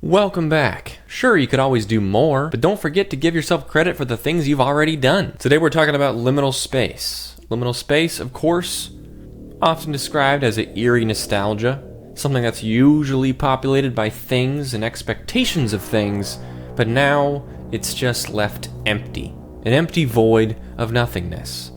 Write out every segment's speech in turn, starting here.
Welcome back. Sure, you could always do more, but don't forget to give yourself credit for the things you've already done. Today we're talking about liminal space. Liminal space, of course, often described as an eerie nostalgia, something that's usually populated by things and expectations of things, but now it's just left empty. An empty void of nothingness.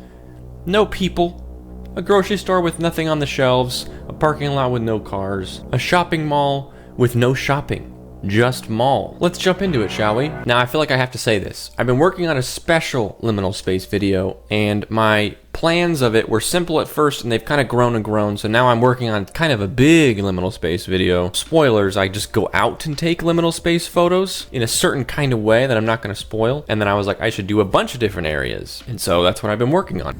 No people, a grocery store with nothing on the shelves, a parking lot with no cars, a shopping mall with no shopping. Just mall. Let's jump into it, shall we? Now, I feel like I have to say this. I've been working on a special liminal space video, and my plans of it were simple at first, and they've kind of grown and grown, so now I'm working on kind of a big liminal space video. Spoilers, I just go out and take liminal space photos in a certain kind of way that I'm not going to spoil, and then I was like, I should do a bunch of different areas, and so that's what I've been working on.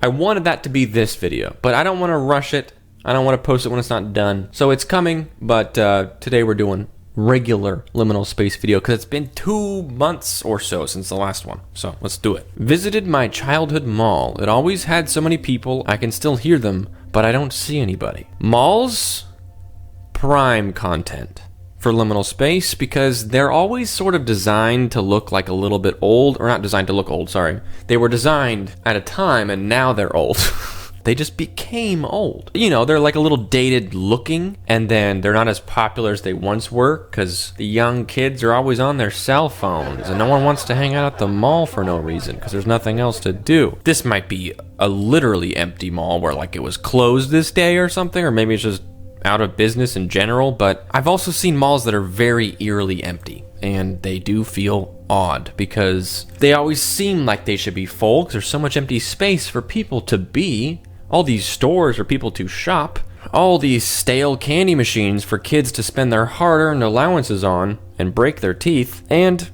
I wanted that to be this video, but I don't want to rush it. I don't want to post it when it's not done. So it's coming, but today we're doing regular liminal space video because it's been 2 months or so since the last one. So let's do it. Visited my childhood mall. It always had so many people. I can still hear them, but I don't see anybody. Malls, prime content for liminal space because they're always sort of designed to look like a little bit old, or not designed to look old, sorry. They were designed at a time and now they're old. They just became old. You know, they're like a little dated looking, and then they're not as popular as they once were because the young kids are always on their cell phones and no one wants to hang out at the mall for no reason because there's nothing else to do. This might be a literally empty mall where like it was closed this day or something, or maybe it's just out of business in general, but I've also seen malls that are very eerily empty. And they do feel odd because they always seem like they should be full because there's so much empty space for people to be. All these stores for people to shop. All these stale candy machines for kids to spend their hard-earned allowances on and break their teeth. And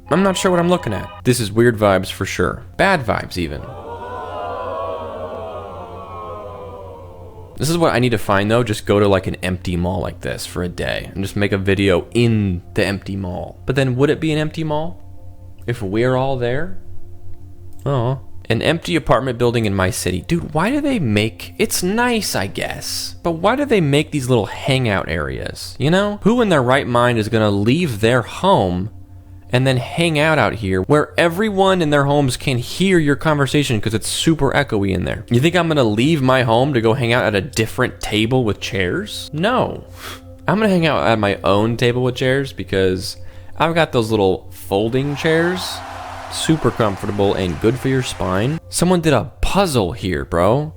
I'm not sure what I'm looking at. This is weird vibes for sure. Bad vibes even. This is what I need to find though. Just go to like an empty mall like this for a day and just make a video in the empty mall. But then would it be an empty mall if we're all there? Oh. An empty apartment building in my city. Dude, why do they make... It's nice, I guess. But why do they make these little hangout areas? You know? Who in their right mind is going to leave their home and then hang out here where everyone in their homes can hear your conversation because it's super echoey in there? You think I'm going to leave my home to go hang out at a different table with chairs? No. I'm going to hang out at my own table with chairs because I've got those little folding chairs. Super comfortable and good for your spine. Someone did a puzzle here, bro.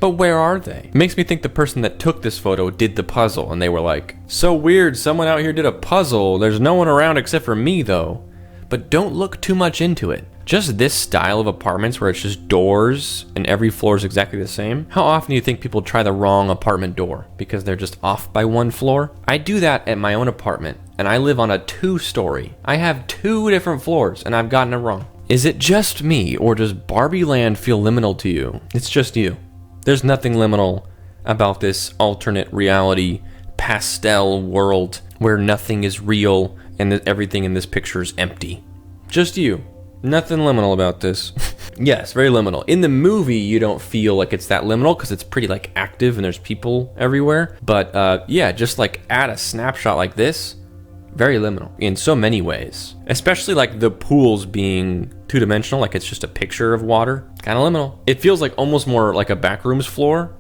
But where are they? It makes me think the person that took this photo did the puzzle and they were like, so weird, someone out here did a puzzle. There's no one around except for me though. But don't look too much into it. Just this style of apartments where it's just doors and every floor is exactly the same. How often do you think people try the wrong apartment door because they're just off by one floor? I do that at my own apartment. And I live on a 2-story. I have 2 different floors, and I've gotten it wrong. Is it just me, or does Barbie Land feel liminal to you? It's just you. There's nothing liminal about this alternate reality pastel world where nothing is real and everything in this picture is empty. Just you. Nothing liminal about this. Yes, very liminal. In the movie, you don't feel like it's that liminal because it's pretty like active and there's people everywhere. But yeah, just like at a snapshot like this, very liminal in so many ways, especially like the pools being 2-dimensional, like it's just a picture of water, kind of liminal. It feels like almost more like a backrooms floor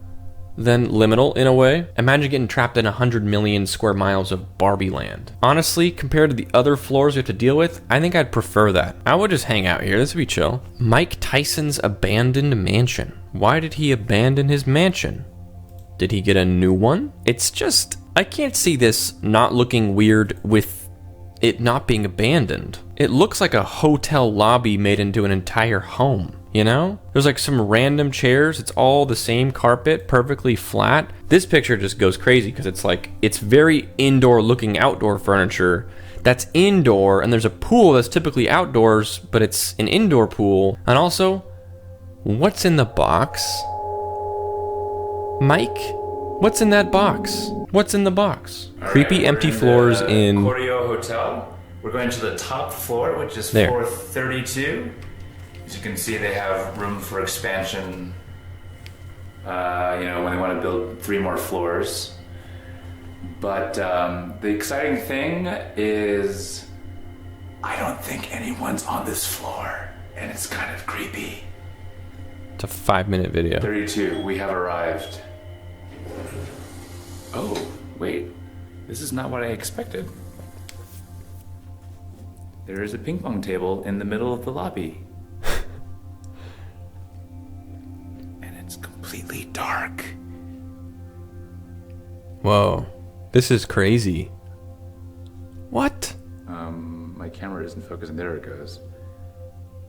than liminal in a way. Imagine getting trapped in 100 million square miles of Barbie Land. Honestly, compared to the other floors you have to deal with, I think I'd prefer that. I would just hang out here. This would be chill. Mike Tyson's abandoned mansion. Why did he abandon his mansion? Did he get a new one? It's just... I can't see this not looking weird with it not being abandoned. It looks like a hotel lobby made into an entire home, you know? There's like some random chairs. It's all the same carpet, perfectly flat. This picture just goes crazy because it's like, it's very indoor looking outdoor furniture that's indoor, and there's a pool that's typically outdoors, but it's an indoor pool. And also, what's in the box? Mike? What's in that box? What's in the box? All Creepy right, empty floors in... Coro Hotel. We're going to the top floor, which is there. floor 32. As you can see, they have room for expansion you know, when they want to build 3 more floors. But the exciting thing is, I don't think anyone's on this floor, and it's kind of creepy. It's a 5-minute video. 32, we have arrived. Oh, wait. This is not what I expected. There is a ping pong table in the middle of the lobby. And it's completely dark. Whoa. This is crazy. What? My camera isn't focusing. There it goes.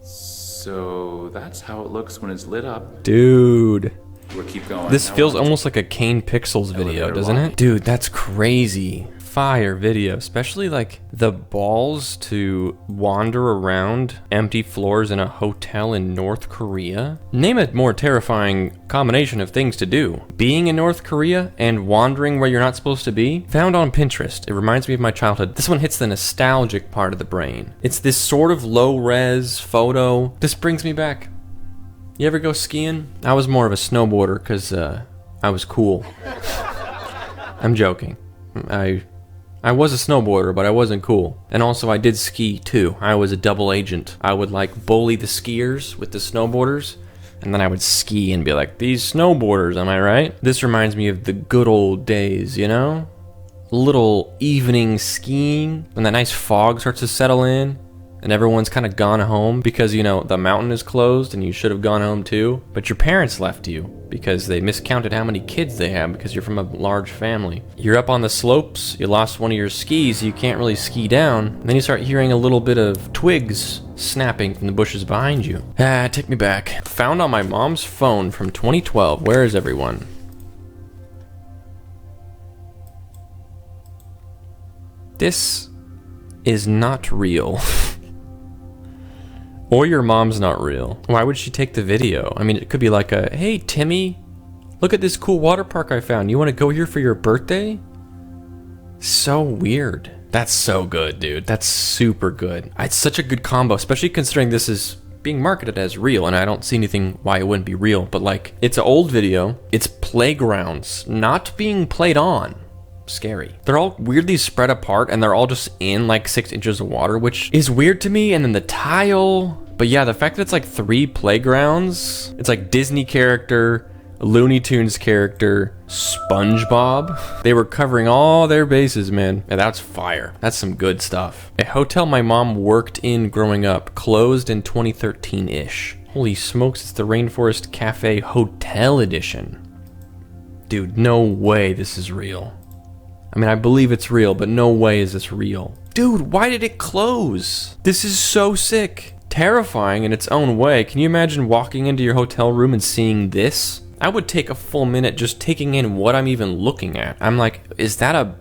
So that's how it looks when it's lit up. Dude. We'll keep going. This feels almost like a Kane Pixels video, doesn't it? Dude, that's crazy. Fire video, especially like the balls to wander around empty floors in a hotel in North Korea. Name a more terrifying combination of things to do. Being in North Korea and wandering where you're not supposed to be. Found on Pinterest. It reminds me of my childhood. This one hits the nostalgic part of the brain. It's this sort of low-res photo. This brings me back. You ever go skiing? I was more of a snowboarder because I was cool. I'm joking. I was a snowboarder, but I wasn't cool. And also I did ski too. I was a double agent. I would like bully the skiers with the snowboarders, and then I would ski and be like, these snowboarders, am I right? This reminds me of the good old days, you know? Little evening skiing, when that nice fog starts to settle in, and everyone's kind of gone home because, you know, the mountain is closed and you should have gone home too, but your parents left you because they miscounted how many kids they have because you're from a large family. You're up on the slopes, you lost one of your skis, you can't really ski down, and then you start hearing a little bit of twigs snapping from the bushes behind you. Take me back. Found on my mom's phone from 2012. Where is everyone? This is not real. Or your mom's not real. Why would she take the video? I mean, it could be like a, hey, Timmy, look at this cool water park I found. You want to go here for your birthday? So weird. That's so good, dude. That's super good. It's such a good combo, especially considering this is being marketed as real, and I don't see anything why it wouldn't be real, but like, it's an old video. It's playgrounds not being played on. Scary. They're all weirdly spread apart and they're all just in like 6 inches of water, which is weird to me. And then the tile, but yeah, the fact that it's like 3 playgrounds, it's like Disney character, Looney Tunes character, SpongeBob. They were covering all their bases, man. And that's fire. That's some good stuff. A hotel my mom worked in growing up closed in 2013-ish. Holy smokes, it's the Rainforest Cafe Hotel Edition. Dude, no way this is real. I mean, I believe it's real, but no way is this real. Dude, why did it close? This is so sick. Terrifying in its own way. Can you imagine walking into your hotel room and seeing this? I would take a full minute just taking in what I'm even looking at. I'm like, is that a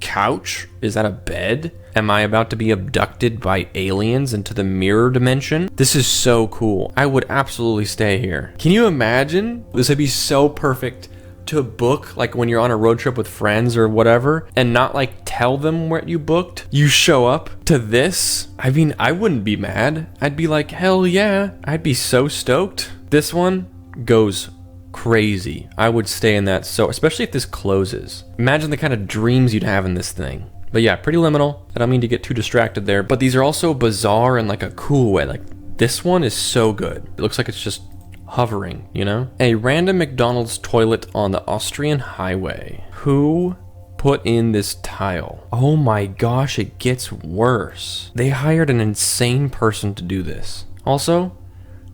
couch? Is that a bed? Am I about to be abducted by aliens into the mirror dimension? This is so cool. I would absolutely stay here. Can you imagine? This would be so perfect to book, like when you're on a road trip with friends or whatever, and not like tell them what you booked. You show up to this. I mean, I wouldn't be mad. I'd be like, hell yeah. I'd be so stoked. This one goes crazy. I would stay in that, so especially if this closes. Imagine the kind of dreams you'd have in this thing. But yeah, pretty liminal. I don't mean to get too distracted there, but these are also bizarre in like a cool way. Like this one is so good. It looks like it's just hovering, you know? A random McDonald's toilet on the Austrian highway. Who put in this tile? Oh my gosh, it gets worse. They hired an insane person to do this. Also,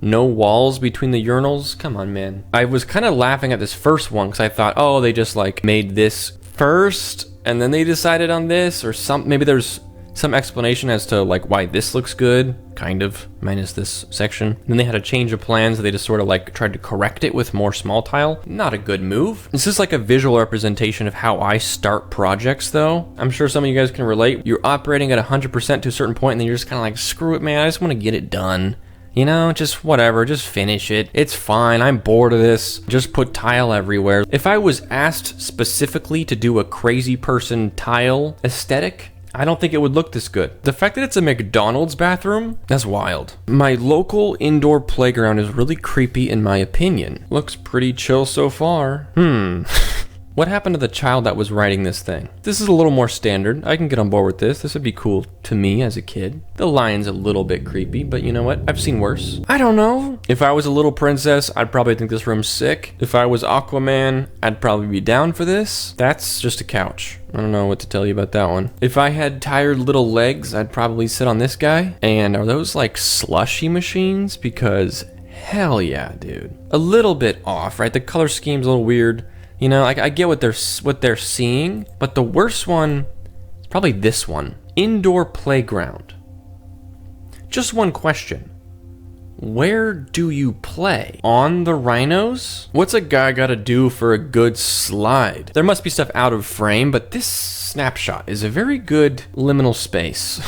no walls between the urinals? Come on, man. I was kind of laughing at this first one because I thought, oh, they just like made this first and then they decided on this or some, maybe there's some explanation as to like why this looks good, kind of, minus this section. And then they had a change of plans. They just sort of like tried to correct it with more small tile. Not a good move. This is like a visual representation of how I start projects though. I'm sure some of you guys can relate. You're operating at 100% to a certain point and then you're just kind of like, screw it, man. I just want to get it done. You know, just whatever, just finish it. It's fine, I'm bored of this. Just put tile everywhere. If I was asked specifically to do a crazy person tile aesthetic, I don't think it would look this good. The fact that it's a McDonald's bathroom, that's wild. My local indoor playground is really creepy in my opinion. Looks pretty chill so far. What happened to the child that was writing this thing? This is a little more standard. I can get on board with this. This would be cool to me as a kid. The lion's a little bit creepy, but you know what? I've seen worse. I don't know. If I was a little princess, I'd probably think this room's sick. If I was Aquaman, I'd probably be down for this. That's just a couch. I don't know what to tell you about that one. If I had tired little legs, I'd probably sit on this guy. And are those like slushy machines? Because hell yeah, dude. A little bit off, right? The color scheme's a little weird. You know, I get what they're seeing, but the worst one is probably this one. Indoor playground. Just one question. Where do you play? On the rhinos? What's a guy gotta do for a good slide? There must be stuff out of frame, but this snapshot is a very good liminal space.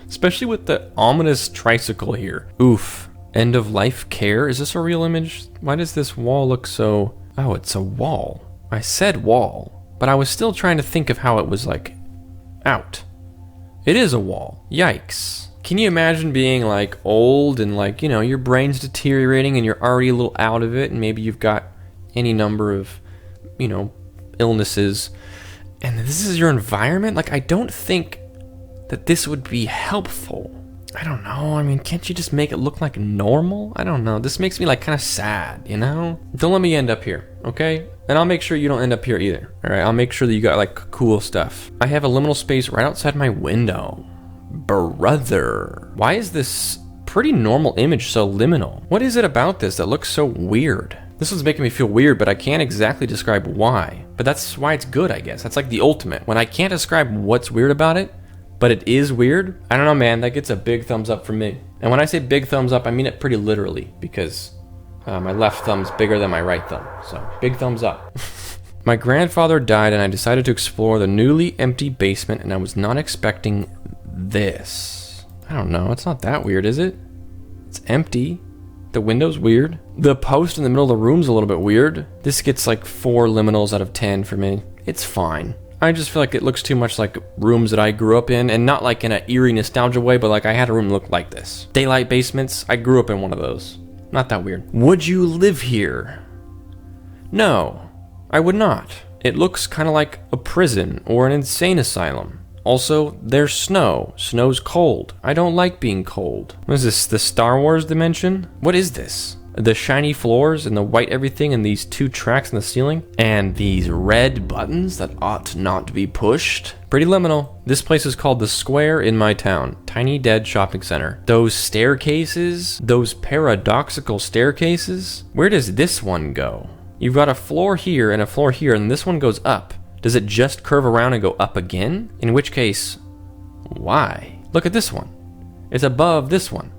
Especially with the ominous tricycle here. Oof. End of life care? Is this a real image? Why does this wall look so... Oh, it's a wall. I said wall, but I was still trying to think of how it was like out. It is a wall. Yikes. Can you imagine being like old and like, you know, your brain's deteriorating and you're already a little out of it and maybe you've got any number of, you know, illnesses and this is your environment? Like, I don't think that this would be helpful. I don't know. I mean, can't you just make it look like normal? I don't know. This makes me like kind of sad, you know? Don't let me end up here, okay? And I'll make sure you don't end up here either. All right, I'll make sure that you got like cool stuff. I have a liminal space right outside my window. Brother. Why is this pretty normal image so liminal? What is it about this that looks so weird? This one's making me feel weird, but I can't exactly describe why. But that's why it's good, I guess. That's like the ultimate. When I can't describe what's weird about it, but it is weird, I don't know, man, that gets a big thumbs up from me. And when I say big thumbs up, I mean it pretty literally, because my left thumb's bigger than my right thumb. So, big thumbs up. My grandfather died and I decided to explore the newly empty basement and I was not expecting this. I don't know, it's not that weird, is it? It's empty. The window's weird. The post in the middle of the room's a little bit weird. This gets like 4 liminals out of 10 for me. It's fine. I just feel like it looks too much like rooms that I grew up in, and not like in an eerie nostalgia way, but like I had a room look like this. Daylight basements, I grew up in one of those. Not that weird. Would you live here? No, I would not. It looks kind of like a prison or an insane asylum. Also, there's snow. Snow's cold. I don't like being cold. What is this, the Star Wars dimension? What is this? The shiny floors and the white everything and these 2 tracks in the ceiling and these red buttons that ought not to be pushed. Pretty liminal. This place is called the Square in my town. Tiny dead shopping center. Those staircases, those paradoxical staircases. Where does this one go? You've got a floor here and a floor here and this one goes up. Does it just curve around and go up again? In which case, why? Look at this one. It's above this one.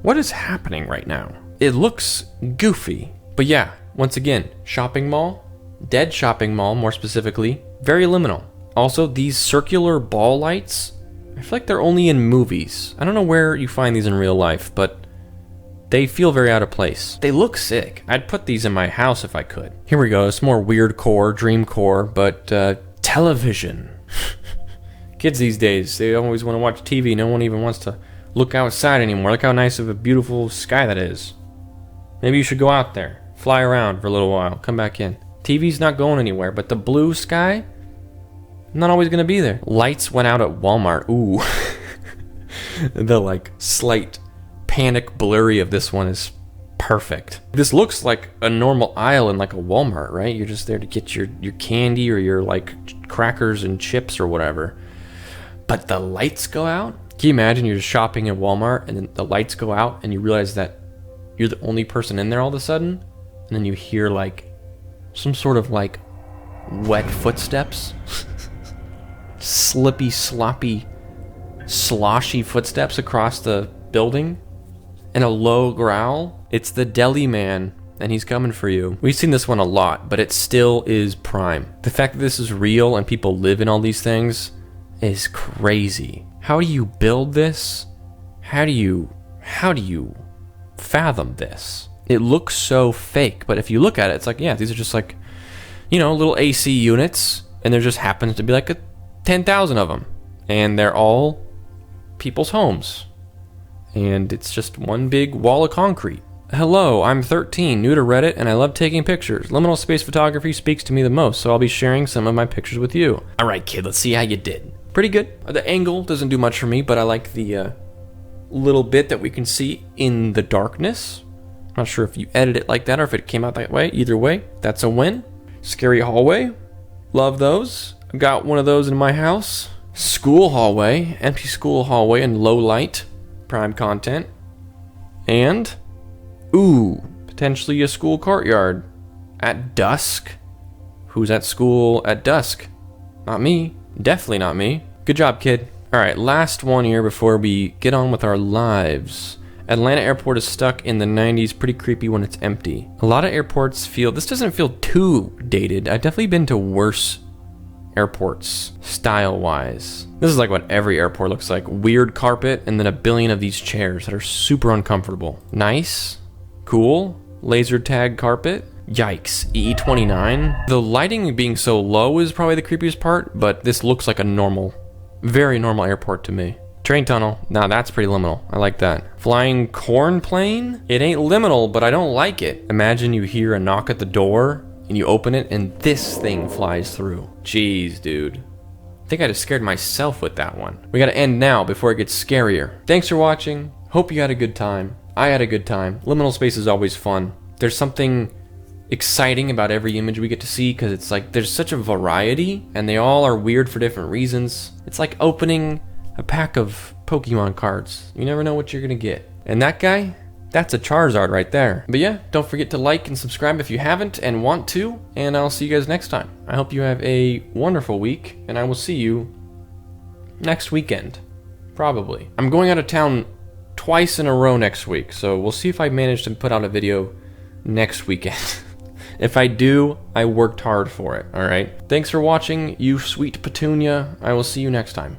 What is happening right now? It looks goofy. But yeah, once again, shopping mall, dead shopping mall more specifically, very liminal. Also, these circular ball lights, I feel like they're only in movies. I don't know where you find these in real life, but they feel very out of place. They look sick. I'd put these in my house if I could. Here we go, some more weird core, dream core, but television. Kids these days, they always want to watch TV. No one even wants to look outside anymore. Look how nice of a beautiful sky that is. Maybe you should go out there, fly around for a little while, come back in. TV's not going anywhere, but the blue sky, not always gonna be there. Lights went out at Walmart. Ooh. The like slight panic blurry of this one is perfect. This looks like a normal aisle in like a Walmart, right? You're just there to get your candy or your like crackers and chips or whatever. But the lights go out? Can you imagine you're just shopping at Walmart and then the lights go out and you realize that you're the only person in there all of a sudden? And then you hear like some sort of like wet footsteps. Slippy, sloppy, sloshy footsteps across the building. And a low growl. It's the deli man and he's coming for you. We've seen this one a lot, but it still is prime. The fact that this is real and people live in all these things is crazy. How do you build this? How do you fathom this? It looks so fake, but if you look at it, it's like, yeah, these are just like, you know, little AC units, and there just happens to be like 10,000 of them. And they're all people's homes. And it's just one big wall of concrete. Hello, I'm 13, new to Reddit, and I love taking pictures. Liminal space photography speaks to me the most, so I'll be sharing some of my pictures with you. Alright kid, let's see how you did. Pretty good. The angle doesn't do much for me, but I like the little bit that we can see in the darkness. Not sure if you edit it like that or if it came out that way. Either way, that's a win. Scary hallway. Love those. I got one of those in my house. School hallway. Empty school hallway in low light. Prime content. And, ooh, potentially a school courtyard. At dusk. Who's at school at dusk? Not me. Definitely not me. Good job, kid. Alright, last one here before we get on with our lives. Atlanta airport is stuck in the 90s, pretty creepy when it's empty. A lot of airports feel, this doesn't feel too dated. I've definitely been to worse airports, style-wise. This is like what every airport looks like. Weird carpet, and then a billion of these chairs that are super uncomfortable. Nice, cool, laser tag carpet. Yikes, EE29. The lighting being so low is probably the creepiest part, but this looks like a normal, very normal airport to me. Train tunnel. Now that's pretty liminal. I like that. Flying corn plane? It ain't liminal, but I don't like it. Imagine you hear a knock at the door and you open it and this thing flies through. Jeez, dude. I think I just scared myself with that one. We gotta end now before it gets scarier. Thanks for watching. Hope you had a good time. I had a good time. Liminal space is always fun. There's something exciting about every image we get to see because it's like there's such a variety and they all are weird for different reasons. It's like opening a pack of Pokemon cards. You never know what you're gonna get. And that guy, that's a Charizard right there. But yeah, don't forget to like and subscribe if you haven't and want to, and I'll see you guys next time. I hope you have a wonderful week, and I will see you next weekend. Probably. I'm going out of town twice in a row next week, so we'll see if I manage to put out a video next weekend. If I do, I worked hard for it, alright? Thanks for watching, you sweet petunia. I will see you next time.